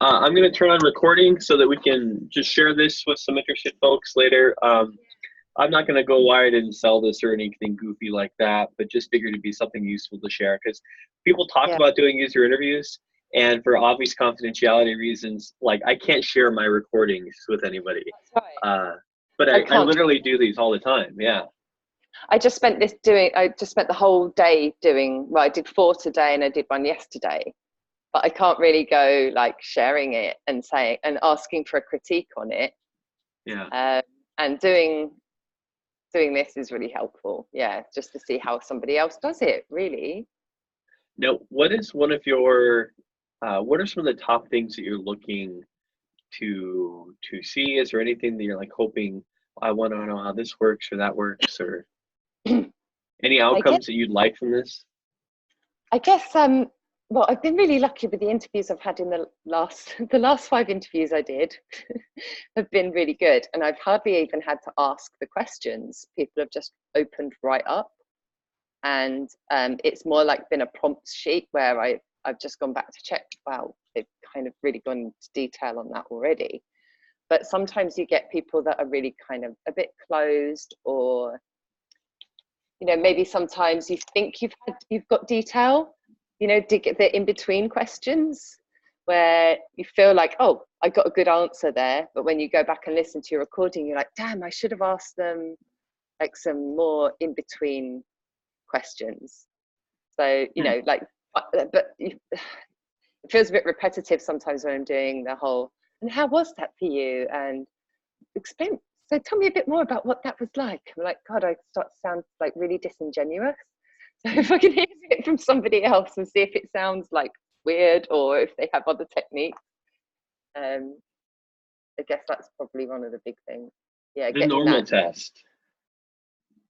I'm going to turn on recording so that we can just share this with some interested folks later. I'm not going to go wide and sell this or anything goofy like that, but just figured it'd be something useful to share because people talk Yeah, about doing user interviews, and for obvious confidentiality reasons, like I can't share my recordings with anybody. that's right. Uh, but I I can't. literally do these all the time. Yeah. I just spent the whole day doing, well, I did 4 today and I did one yesterday, but I can't really go like sharing it and saying and asking for a critique on it. Yeah. Um, and doing this is really helpful. Yeah, just to see how somebody else does it, really. Now, what is one of your, what are some of the top things that you're looking to see? Is there anything that you're like hoping, I want to know how this works or that works, or any I guess outcomes that you'd like from this? I guess well, I've been really lucky with the interviews I've had in the last the last 5 interviews I did have been really good, and I've hardly even had to ask the questions. People have just opened right up, and it's more like been a prompt sheet where I've just gone back to check. Wow, they've kind of really gone into detail on that already. But sometimes you get people that are really kind of a bit closed, or maybe sometimes you think you've got detail, the in between questions where you feel like, oh, I got a good answer there, but when you go back and listen to your recording, you're like, damn, I should have asked them like some more in between questions. So Hmm. like, but it feels a bit repetitive sometimes when I'm doing the whole, and how was that for you, and explain, so tell me a bit more about what that was like. I'm like, God, I start to sound like really disingenuous. So if I can hear it from somebody else and see if it sounds like weird or if they have other techniques, um, I guess that's probably one of the big things. Yeah, The getting normal that. test.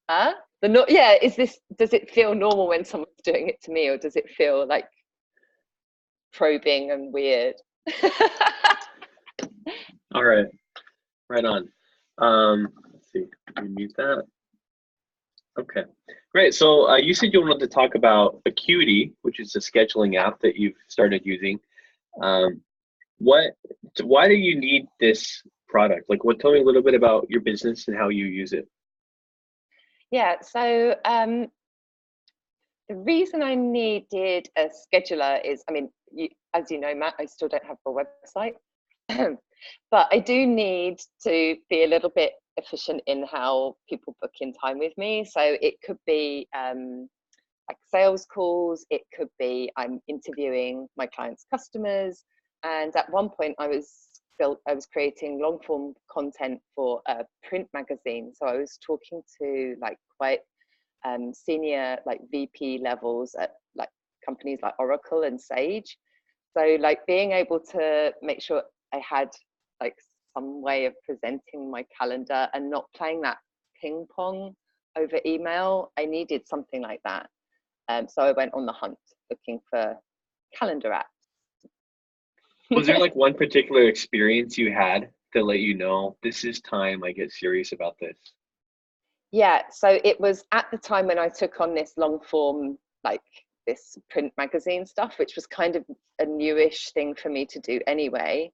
Yeah, does it feel normal when someone's doing it to me, or does it feel like probing and weird? All right, right on. Let's see, let me mute that. Okay, great. So you said you wanted to talk about Acuity, which is a scheduling app that you've started using. Um, what, why do you need this product? Like, tell me a little bit about your business and how you use it. Yeah, so the reason I needed a scheduler is, I mean, as you know, Matt, I still don't have a website, but I do need to be a little bit efficient in how people book in time with me. So it could be like sales calls, it could be I'm interviewing my clients' customers, and at one point I was creating long form content for a print magazine. So I was talking to like quite senior like VP levels at like companies like Oracle and Sage. So like being able to make sure I had like some way of presenting my calendar and not playing that ping pong over email, I needed something like that. So I went on the hunt looking for calendar Was there apps. like one particular experience you had that let you know this is time I get serious about this? Yeah, so it was at the time when I took on this long form, like this print magazine stuff, which was kind of a newish thing for me to do anyway.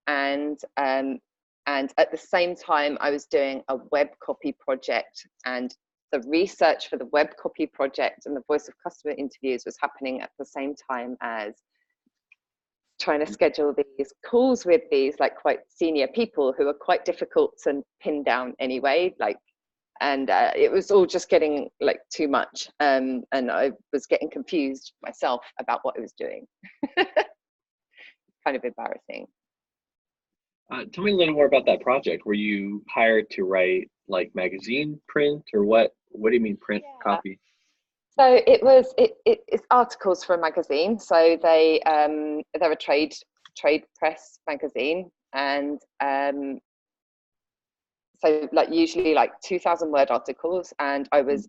And at the same time, I was doing a web copy project, and the research for the web copy project and the voice of customer interviews was happening at the same time as trying to schedule these calls with these like quite senior people who are quite difficult to pin down anyway, like, and it was all just getting like too much, and I was getting confused myself about what I was doing. Kind of embarrassing. Tell me a little more about that project. Were you hired to write like magazine print, or what? What do you mean print Yeah. copy? So it's articles for a magazine. So they're a trade press magazine, and so like usually like 2,000 word articles, and I was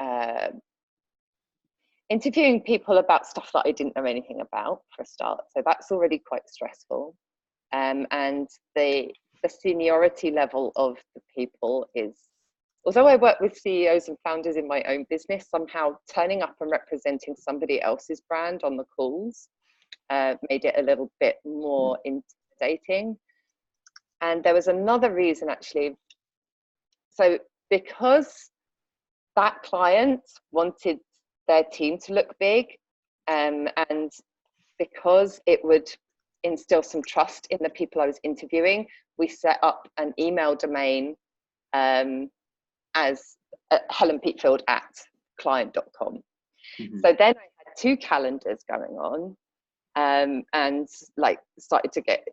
uh, interviewing people about stuff that I didn't know anything about for a start. So that's already quite stressful. And the seniority level of the people is, although I work with CEOs and founders in my own business, somehow turning up and representing somebody else's brand on the calls made it a little bit more intimidating. And there was another reason actually. So because that client wanted their team to look big, and because it would instill some trust in the people I was interviewing, we set up an email domain as helenpeatfield@client.com. Mm-hmm. So then I had two calendars going on, and like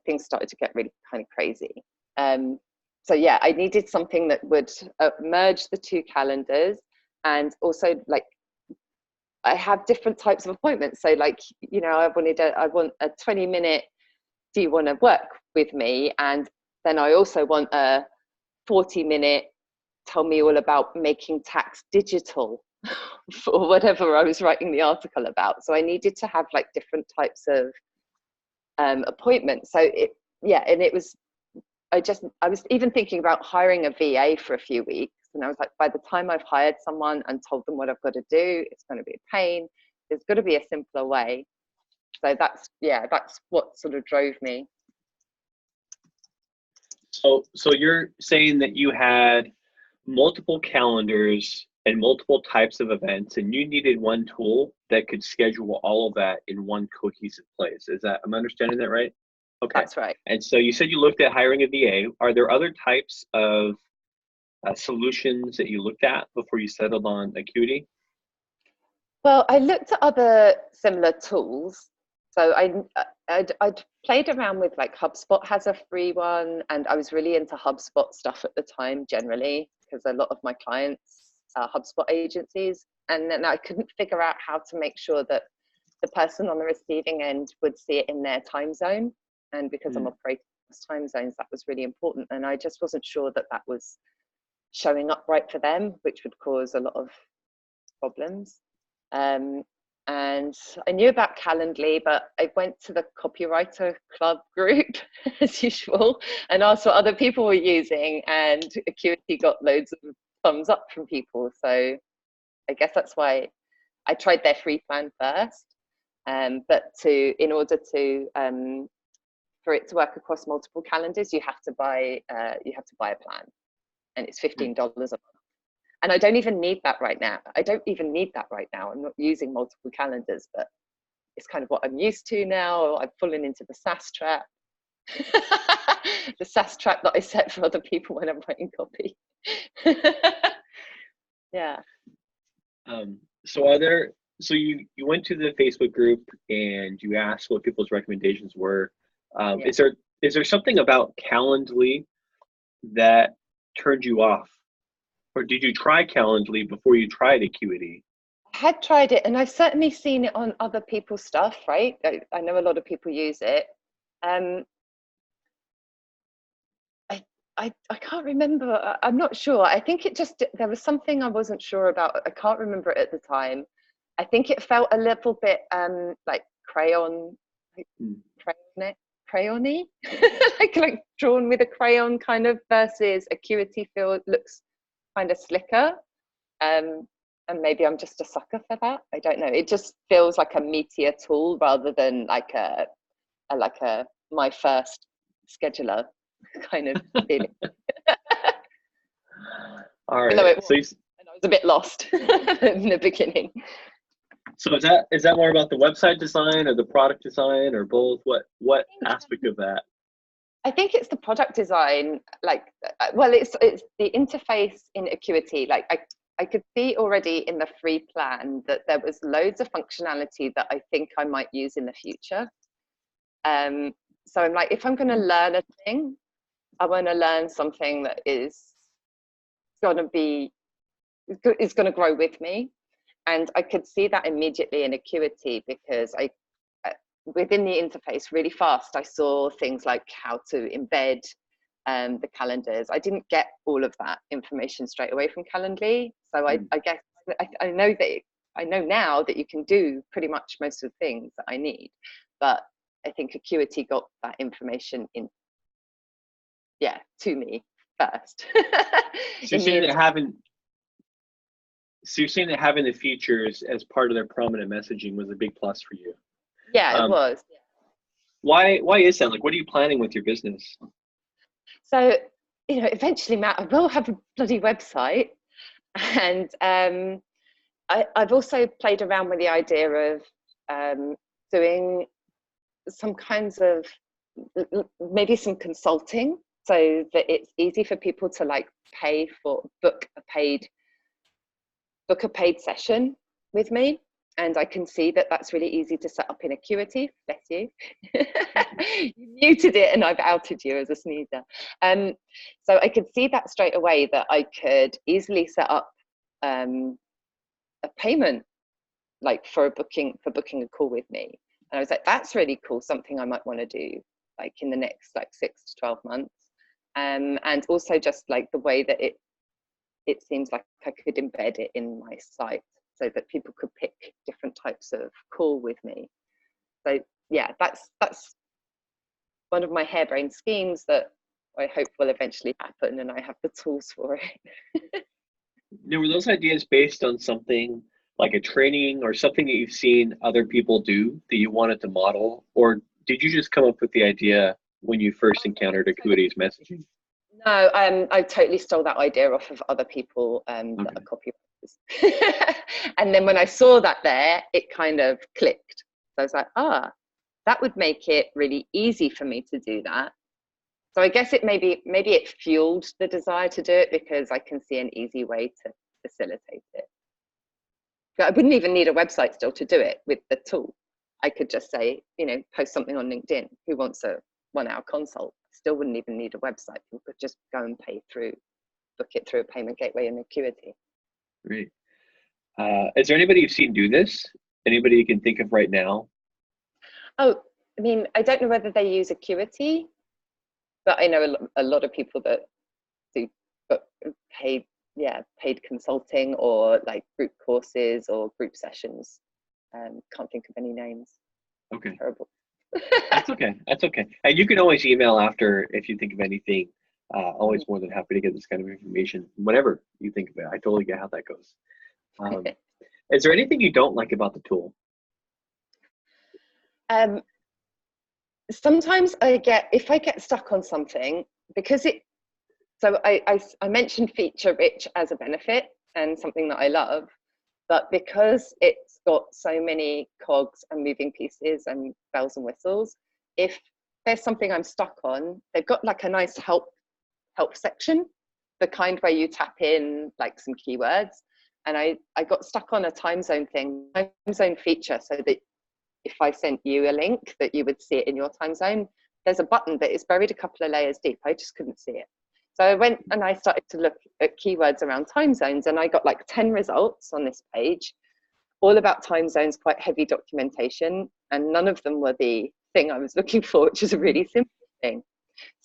things started to get really kind of crazy. So yeah, I needed something that would merge the two calendars, and also like I have different types of appointments. So like, you know, I want a 20-minute, do you want to work with me? And then I also want a 40-minute, tell me all about making tax digital for whatever I was writing the article about. So I needed to have like different types of appointments. So I was even thinking about hiring a VA for a few weeks. And I was like, by the time I've hired someone and told them what I've got to do, it's going to be a pain. There's got to be a simpler way. So that's what sort of drove me. So you're saying that you had multiple calendars and multiple types of events, and you needed one tool that could schedule all of that in one cohesive place. Am I understanding that right? Okay. That's right. And so you said you looked at hiring a VA. Are there other types of solutions that you looked at before you settled on Acuity? Well, I looked at other similar tools. So I'd played around with like HubSpot has a free one, and I was really into HubSpot stuff at the time generally, because a lot of my clients are HubSpot agencies, and then I couldn't figure out how to make sure that the person on the receiving end would see it in their time zone. And because I'm operating across time zones, that was really important. And I just wasn't sure that that was showing up right for them, which would cause a lot of problems. And I knew about Calendly, but I went to the copywriter club group as usual and asked what other people were using, and Acuity got loads of thumbs up from people. So I guess that's why I tried their free plan first. But in order to for it to work across multiple calendars, you have to buy a plan, and it's $15 a month. And I don't even need that right now. I'm not using multiple calendars, but it's kind of what I'm used to now. I've fallen into the SaaS trap. The SaaS trap that I set for other people when I'm writing copy. Yeah. So you went to the Facebook group and you asked what people's recommendations were. Yeah. Is there something about Calendly that turned you off? Or did you try Calendly before you tried Acuity? I had tried it, and I've certainly seen it on other people's stuff, right? I know a lot of people use it. I can't remember. I'm not sure. I think there was something I wasn't sure about. I can't remember it at the time. I think it felt a little bit like crayony, like drawn with a crayon kind of, versus Acuity looks kind of slicker. And maybe I'm just a sucker for that. I don't know. It just feels like a meatier tool rather than like a my first scheduler kind of feeling. All right. And I was a bit lost in the beginning. So is that more about the website design or the product design or both? What aspect of that? I think it's the product design. Like, well, it's the interface in Acuity. Like I could see already in the free plan that there was loads of functionality that I think I might use in the future. So I'm like, if I'm going to learn a thing, I want to learn something that is going to grow with me. And I could see that immediately in Acuity, because within the interface really fast, I saw things like how to embed the calendars. I didn't get all of that information straight away from Calendly. So I guess I know now that you can do pretty much most of the things that I need, but I think Acuity got that information to me first. So you're saying that having the features as part of their prominent messaging was a big plus for you. Yeah, it was. Why is that? Like, what are you planning with your business? So, eventually, Matt, I will have a bloody website. And I've also played around with the idea of doing some kinds of maybe some consulting, so that it's easy for people to like pay for book a paid session with me. And I can see that that's really easy to set up in Acuity. Bless you. You muted it and I've outed you as a sneezer. So I could see that straight away, that I could easily set up a payment, like for booking a call with me. And I was like, that's really cool, something I might want to do like in the next like 6 to 12 months. And also just like the way that it seems like I could embed it in my site so that people could pick different types of call with me. So yeah, that's one of my harebrained schemes that I hope will eventually happen, and I have the tools for it. Now, were those ideas based on something like a training or something that you've seen other people do that you wanted to model, or did you just come up with the idea when you first encountered Acuity's messaging? No, I totally stole that idea off of other people that are copywriters. And then when I saw that there, it kind of clicked. So I was like, that would make it really easy for me to do that. So I guess maybe it fueled the desire to do it, because I can see an easy way to facilitate it. But I wouldn't even need a website still to do it with the tool. I could just say, post something on LinkedIn. Who wants a 1-hour consult? Still wouldn't even need a website. People could just go and book it through a payment gateway in Acuity. Great. Is there anybody you've seen do this? Anybody you can think of right now? Oh, I mean, I don't know whether they use Acuity, but I know a lot of people that do paid consulting or like group courses or group sessions. Can't think of any names. Okay. Terrible. That's okay. That's okay. And you can always email after if you think of anything. Always more than happy to get this kind of information whenever you think of it. I totally get how that goes. Is there anything you don't like about the tool? Sometimes if I get stuck on something, because I mentioned feature rich as a benefit and something that I love, but because it's got so many cogs and moving pieces and bells and whistles, if there's something I'm stuck on, they've got like a nice help section, the kind where you tap in like some keywords. And I got stuck on a time zone feature, so that if I sent you a link that you would see it in your time zone. There's a button that is buried a couple of layers deep. I just couldn't see it. So I went and I started to look at keywords around time zones, and I got like 10 results on this page, all about time zones, quite heavy documentation, and none of them were the thing I was looking for, which is a really simple thing.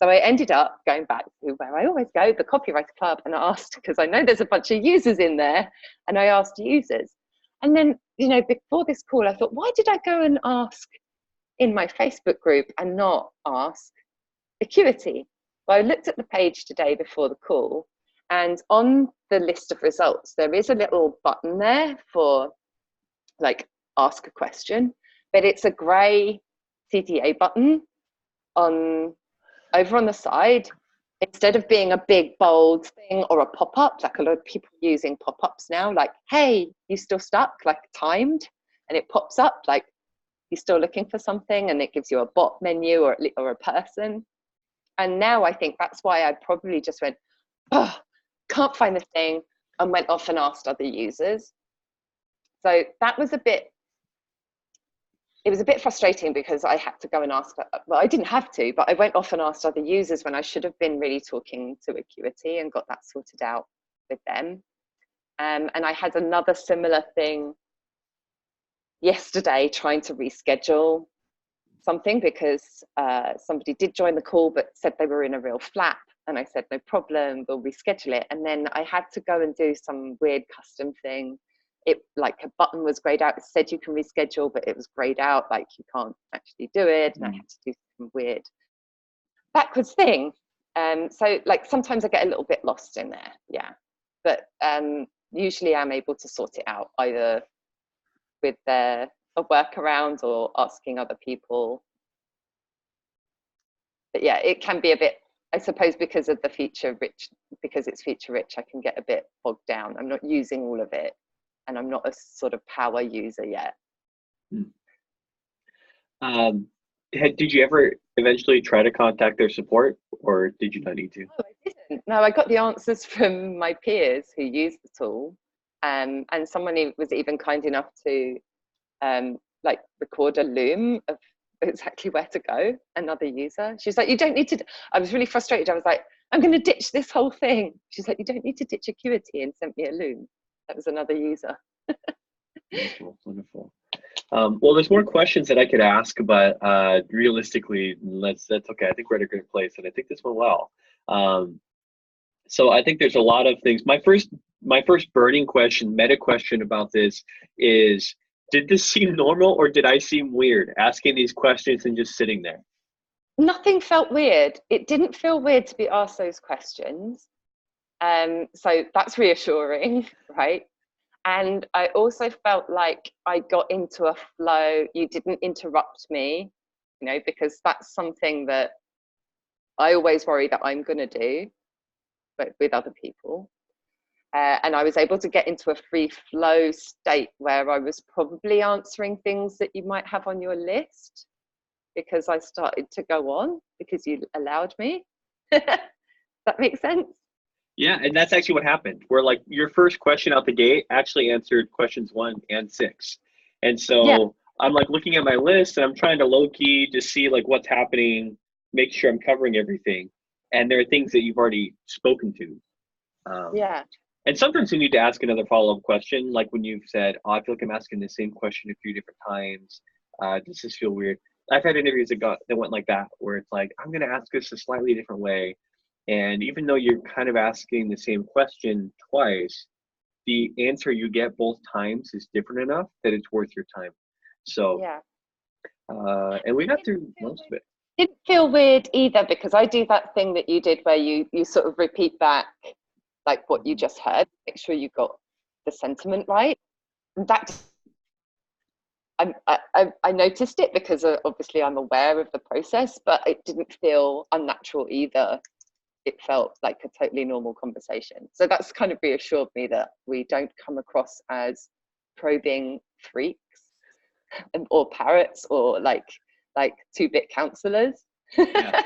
So I ended up going back to where I always go, the Copywriter Club, and asked, because I know there's a bunch of users in there, and I asked users. And then, before this call, I thought, why did I go and ask in my Facebook group and not ask Acuity? Well, I looked at the page today before the call, and on the list of results, there is a little button there for like ask a question, but it's a grey CTA button over on the side, instead of being a big bold thing or a pop-up, like a lot of people using pop-ups now, like, hey, you still stuck, like timed, and it pops up like you're still looking for something, and it gives you a bot menu or a person. And now I think that's why I probably just went, oh, can't find the thing, and went off and asked other users. So that was it was a bit frustrating, because I had to go and ask, well, I didn't have to, but I went off and asked other users when I should have been really talking to Acuity and got that sorted out with them. And I had another similar thing yesterday, trying to reschedule something, because somebody did join the call but said they were in a real flap, and I said, no problem, we'll reschedule it. And then I had to go and do some weird custom thing. It like a button was grayed out, it said you can reschedule, but it was grayed out, like you can't actually do it. And I had to do some weird backwards thing. So like sometimes I get a little bit lost in there, yeah, but usually I'm able to sort it out either with a workaround or asking other people. but yeah, it can be a bit, I suppose, because of the feature rich, because it's feature rich, I can get a bit bogged down. I'm not using all of it, and I'm not a sort of power user yet. Did you ever eventually try to contact their support, or did you not need to? No, I didn't. No, I got the answers from my peers who use the tool, and someone who was even kind enough to like record a loom of exactly where to go. Another user, she's like, you don't need to. I was really frustrated. I was like, I'm going to ditch this whole thing. She's like, you don't need to ditch Acuity, and sent me a loom. That was another user. Wonderful, wonderful. Well, there's more questions that I could ask, but realistically, that's okay. I think we're at a good place, and I think this went well. So I think there's a lot of things. My first burning question, meta question about this is, did this seem normal or did I seem weird asking these questions and just sitting there? Nothing felt weird. It didn't feel weird to be asked those questions. So that's reassuring, right? And I also felt like I got into a flow. You didn't interrupt me, you know, because that's something that I always worry that I'm going to do, but with other people. And I was able to get into a free flow state where I was probably answering things that you might have on your list, because I started to go on because you allowed me. That makes sense? Yeah, and that's actually what happened. Where like your first question out the gate actually answered questions 1 and 6. And so Yeah. I'm like looking at my list and I'm trying to low key just see like what's happening, make sure I'm covering everything. And there are things that you've already spoken to. Yeah. And sometimes you need to ask another follow-up question, like when you've said, oh, I feel like I'm asking the same question a few different times. Does this feel weird? I've had interviews that went like that, where it's like, I'm going to ask this a slightly different way. And even though you're kind of asking the same question twice, the answer you get both times is different enough that it's worth your time. So, Yeah. and we got through most of it. Didn't feel weird either, because I do that thing that you did where you sort of repeat back like what you just heard, make sure you got the sentiment right. And that I noticed it because obviously I'm aware of the process, but it didn't feel unnatural either. It felt like a totally normal conversation. So that's kind of reassured me that we don't come across as probing freaks or parrots or like 2-bit counselors. Yeah.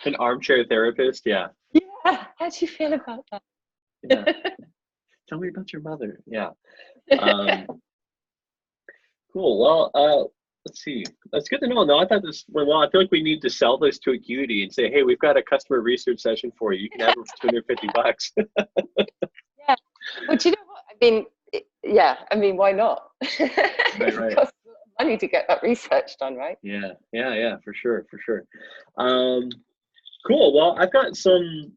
An armchair therapist, yeah. Yeah, how do you feel about that? Yeah. Tell me about your mother. Yeah. Cool. Well, let's see. That's good to know. No, I thought this went well. I feel like we need to sell this to Acuity and say, hey, we've got a customer research session for you. You can have it for $250. Yeah. Well, do you know what? I mean, yeah. I mean, why not? Right. It costs a lot of money to get that research done, right? Yeah. For sure. Cool. Well, I've got some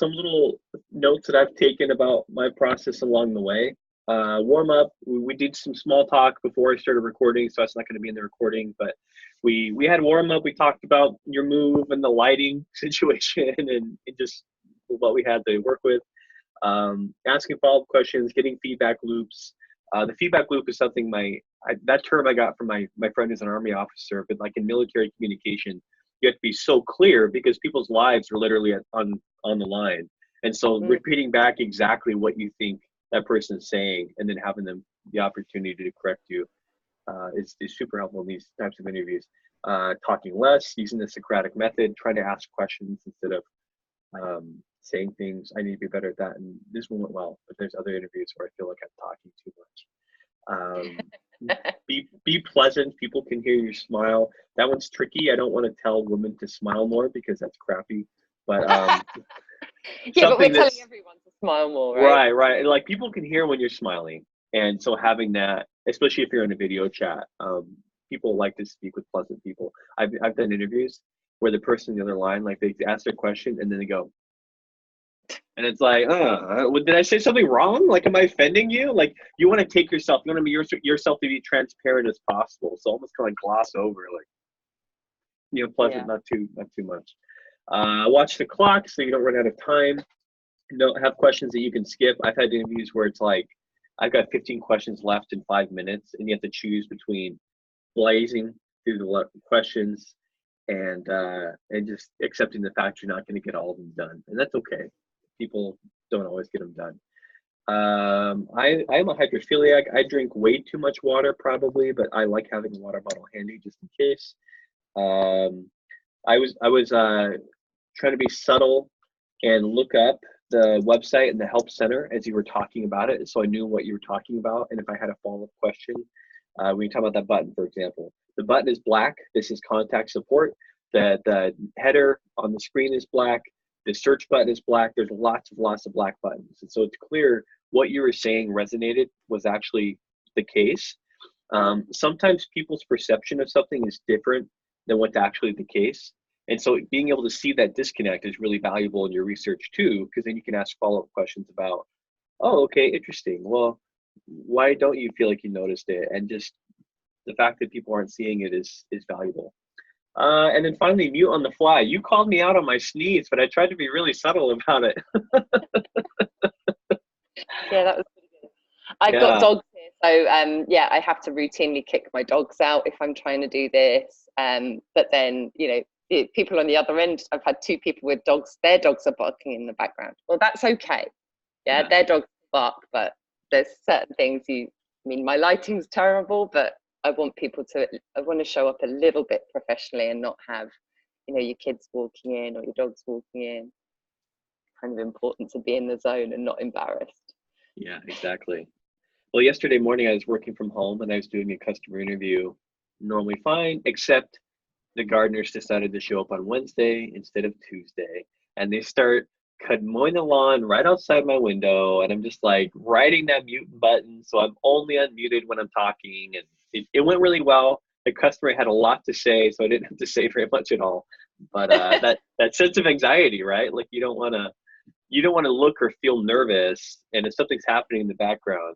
little notes that I've taken about my process along the way. Warm up. We did some small talk before I started recording, so it's not going to be in the recording. But we had warm up. We talked about your move and the lighting situation and just what we had to work with. Asking follow-up questions, getting feedback loops. The feedback loop is something that term I got from my friend who's an Army officer, but like in military communication, you have to be so clear because people's lives are literally on the line. And so repeating back exactly what you think that person is saying and then having them the opportunity to correct you is super helpful in these types of interviews. Talking less, using the Socratic method, trying to ask questions instead of saying things. I need to be better at that. And this one went well, but there's other interviews where I feel like I'm talking too much. Be pleasant. People can hear you smile. That one's tricky. I don't want to tell women to smile more because that's crappy. But yeah, but we're telling everyone to smile more, right? Right. Like people can hear when you're smiling, and so having that, especially if you're in a video chat, people like to speak with pleasant people. I've done interviews where the person on the other line, like they ask their question and then they go, and it's like, did I say something wrong? Like, am I offending you? Like, you want to take yourself, you want to be yourself to be transparent as possible. So almost kind of gloss over, like, pleasant, not too much. Watch the clock so you don't run out of time. Don't have questions that you can skip. I've had interviews where it's like, I've got 15 questions left in 5 minutes, and you have to choose between blazing through the questions, and just accepting the fact you're not going to get all of them done, and that's okay. People don't always get them done. I'm a hydrophiliac. I drink way too much water probably, but I like having a water bottle handy just in case. I was trying to be subtle and look up the website and the help center as you were talking about it, so I knew what you were talking about, and if I had a follow-up question. When you talk about that button, for example, the button is black. This is contact support. The header on the screen is black. The search button is black. There's lots of black buttons, and so it's clear what you were saying resonated, was actually the case. Sometimes people's perception of something is different than what's actually the case. And so being able to see that disconnect is really valuable in your research too, because then you can ask follow-up questions about, oh, okay, interesting. Well, why don't you feel like you noticed it? And just the fact that people aren't seeing it is valuable. And then finally, mute on the fly. You called me out on my sneeze, but I tried to be really subtle about it. Yeah, that was pretty good. I've got dogs here, so yeah, I have to routinely kick my dogs out if I'm trying to do this. But then, you know, people on the other end, I've had 2 people with dogs, their dogs are barking in the background. Well, that's okay. Yeah, their dogs bark, but there's certain things I mean, my lighting's terrible, but I want to show up a little bit professionally and not have, you know, your kids walking in or your dogs walking in. Kind of important to be in the zone and not embarrassed. Yeah, exactly. Well, yesterday morning I was working from home and I was doing a customer interview, normally fine, except the gardeners decided to show up on Wednesday instead of Tuesday, and they start mowing the lawn right outside my window, and I'm just like writing that mute button, so I'm only unmuted when I'm talking, and it went really well. The customer had a lot to say, so I didn't have to say very much at all. But that sense of anxiety, right? Like you don't want to look or feel nervous, and if something's happening in the background.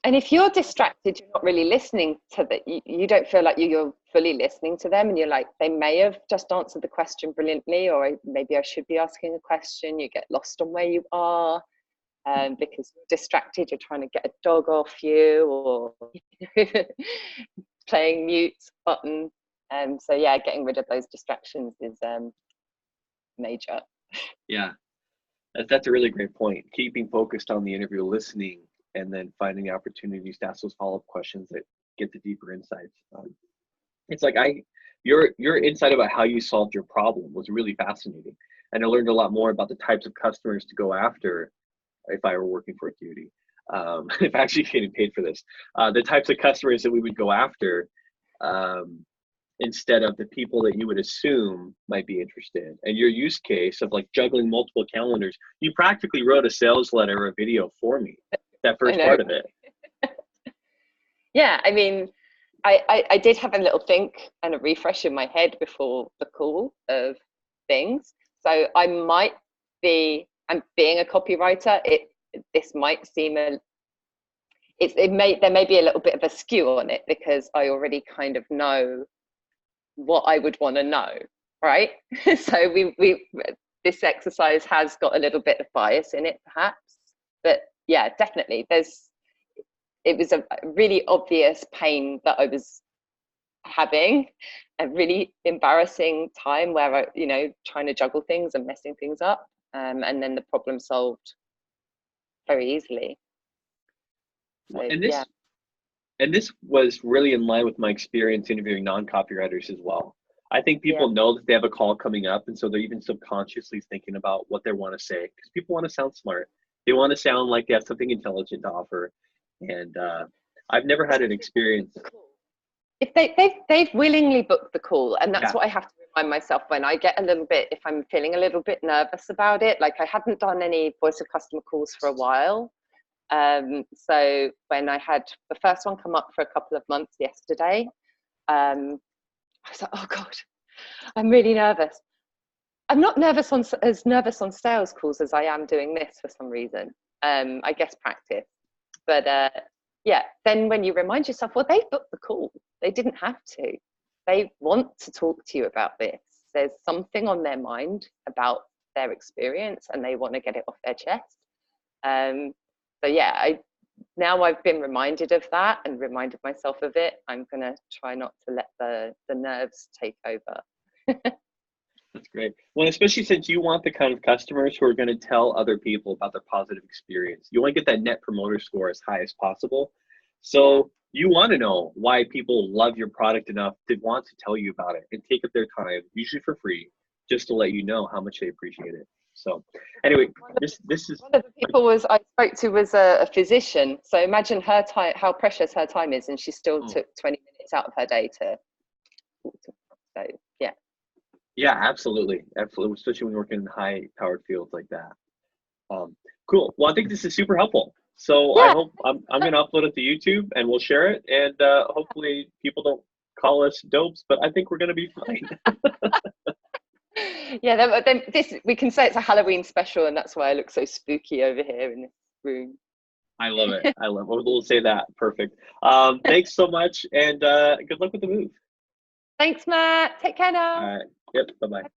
And if you're distracted, you're not really listening to you don't feel like you're fully listening to them, and you're like, they may have just answered the question brilliantly, or maybe I should be asking a question. You get lost on where you are because you're distracted. You're trying to get a dog off you, or playing mute button. So yeah, getting rid of those distractions is major. Yeah, that's a really great point. Keeping focused on the interview, listening, and then finding opportunities to ask those follow-up questions that get the deeper insights. It's like your insight about how you solved your problem was really fascinating, and I learned a lot more about the types of customers to go after if I were working for Acuity. If actually getting paid for this, the types of customers that we would go after, instead of the people that you would assume might be interested. And your use case of like juggling multiple calendars, you practically wrote a sales letter or a video for me, that first part of it. Yeah, I mean, I did have a little think and a refresh in my head before the call of things. So I'm being a copywriter, this might seem there may be a little bit of a skew on it because I already kind of know what I would want to know, right? So this exercise has got a little bit of bias in it perhaps, but yeah, definitely it was a really obvious pain that I was having, a really embarrassing time where I, you know, trying to juggle things and messing things up, and then the problem solved very easily. So, and this was really in line with my experience interviewing non-copywriters as well. I think people know that they have a call coming up, and so they're even subconsciously thinking about what they want to say, because people want to sound smart. They want to sound like they have something intelligent to offer. And I've never had an experience. If they've willingly booked the call, and that's what I have to remind myself when I get a little bit, if I'm feeling a little bit nervous about it. Like I hadn't done any voice of customer calls for a while. So when I had the first one come up for a couple of months yesterday, I was like, oh God, I'm really nervous. I'm not as nervous on sales calls as I am doing this for some reason. I guess practice. But yeah, then when you remind yourself, well, they booked the call. They didn't have to. They want to talk to you about this. There's something on their mind about their experience and they want to get it off their chest. So yeah, now I've been reminded of that and reminded myself of it, I'm going to try not to let the nerves take over. That's great. Well, especially since you want the kind of customers who are going to tell other people about their positive experience. You want to get that net promoter score as high as possible. So you want to know why people love your product enough to want to tell you about it and take up their time, usually for free, just to let you know how much they appreciate it. So anyway, this is one of the people I spoke to was a physician. So imagine her time, how precious her time is, and she still took 20 minutes out of her day to talk to. So yeah. Yeah, absolutely. Absolutely. Especially when you work in high powered fields like that. Cool. Well, I think this is super helpful. So I Yeah. hope I'm going to upload it to YouTube and we'll share it. And hopefully people don't call us dopes, but I think we're going to be fine. Yeah, then this, we can say it's a Halloween special, and that's why I look so spooky over here in this room. I love it. I love it. We'll say that. Perfect. Thanks so much. And good luck with the move. Thanks, Matt. Take care now. All right. Yep. Bye-bye.